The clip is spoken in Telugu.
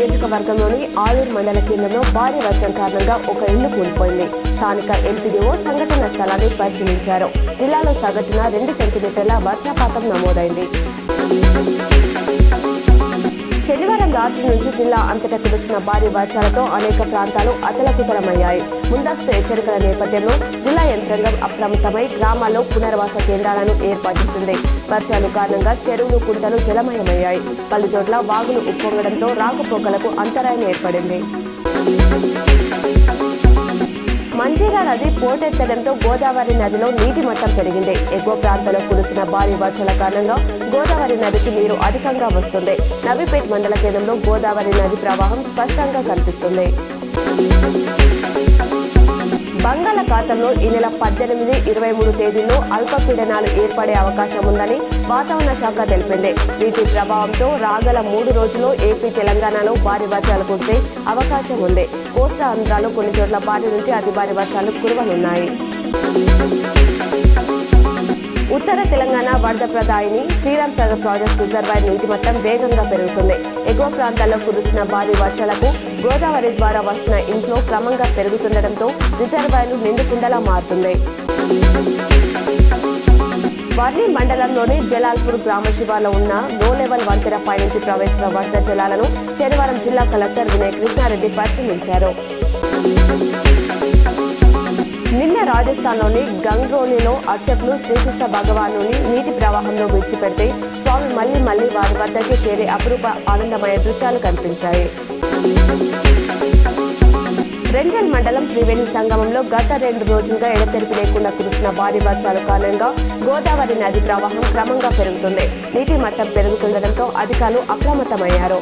నియోజకవర్గంలోని ఆలూరు మండల కేంద్రంలో భారీ వర్షం కారణంగా ఒక ఇల్లు కూలిపోయింది. స్థానిక ఎంపీడీఓ సంఘటన స్థలాన్ని పరిశీలించారు. జిల్లాలో సగటున 2 సెంటీమీటర్ల వర్షపాతం నమోదైంది. శనివారం రాత్రి నుంచి జిల్లా అంతటా కురుస్తున్న భారీ వర్షాలతో అనేక ప్రాంతాలు అతలకుతలమయ్యాయి. ముందస్తు హెచ్చరికల నేపథ్యంలో జిల్లా యంత్రాంగం అప్రమత్తమై గ్రామాల్లో పునరావాస కేంద్రాలను ఏర్పాటు చేసింది. వర్షాల కారణంగా చెరువులు, కుంటలు జలమయమయ్యాయి. పలు చోట్ల వాగులు ఉప్పొంగడంతో రాకపోకలకు అంతరాయం ఏర్పడింది. మంజీరా నది పోటెత్తడంతో గోదావరి నదిలో నీటి మట్టం పెరిగింది. ఎగువ ప్రాంతాల్లో కురిసిన భారీ వర్షాల కారణంగా గోదావరి నదికి నీరు అధికంగా వస్తుంది. నవీపేట్ మండల కేంద్రంలో గోదావరి నది ప్రవాహం స్పష్టంగా కనిపిస్తుంది. బంగాళాఖాతంలో ఈ నెల 18, 23 తేదీల్లో అల్పపీడనాలు ఏర్పడే అవకాశం ఉందని వాతావరణ శాఖ తెలిపింది. వీటి ప్రభావంతో రాగల 3 రోజుల్లో ఏపీ, తెలంగాణలో భారీ వర్షాలు కురిసే అవకాశం ఉంది. కోస్తా ఆంధ్రాలో కొన్ని చోట్ల భారీ నుంచి అతి భారీ వర్షాలు కురవనున్నాయి. ఉత్తర తెలంగాణ వరద ప్రదాయిని శ్రీరామ్ సాగర్ ప్రాజెక్టు రిజర్వాయర్ నీటి మట్టం వేగంగా పెరుగుతుంది. ఎగువ ప్రాంతాల్లో కురుస్తున్న భారీ వర్షాలకు గోదావరి ద్వారా వస్తున్న ఇన్ఫ్లో క్రమంగా పెరుగుతుండటంతో రిజర్వాయర్లు నిండుకుండలా మారుతుంది. వర్ణి మండలంలోని జలాల్పూర్ గ్రామ శివార్లో ఉన్న లో లెవెల్ వంతెన పైనుంచి ప్రవహిస్తున్న వరద జలాలను శనివారం జిల్లా కలెక్టర్ వినయ్ కృష్ణారెడ్డి పరిశీలించారు. నిన్న రాజస్థాన్లోని గంగ్రోలీలో అర్చకులు శ్రీకృష్ణ భగవానుని నీటి ప్రవాహంలో విడిచిపెడితే స్వామి మళ్లీ వారి వద్దకి చేరే అపురూప ఆనందమయ దృశ్యాలు కనిపించాయి. రెంజల్ మండలం త్రివేణి సంగమంలో గత 2 రోజులుగా ఎడతెరిపి లేకుండా కురిసిన భారీ వర్షాల కారణంగా గోదావరి నది ప్రవాహం క్రమంగా పెరుగుతుంది. నీటి మట్టం పెరుగుతుండటంతో అధికారులు అప్రమత్తమయ్యారు.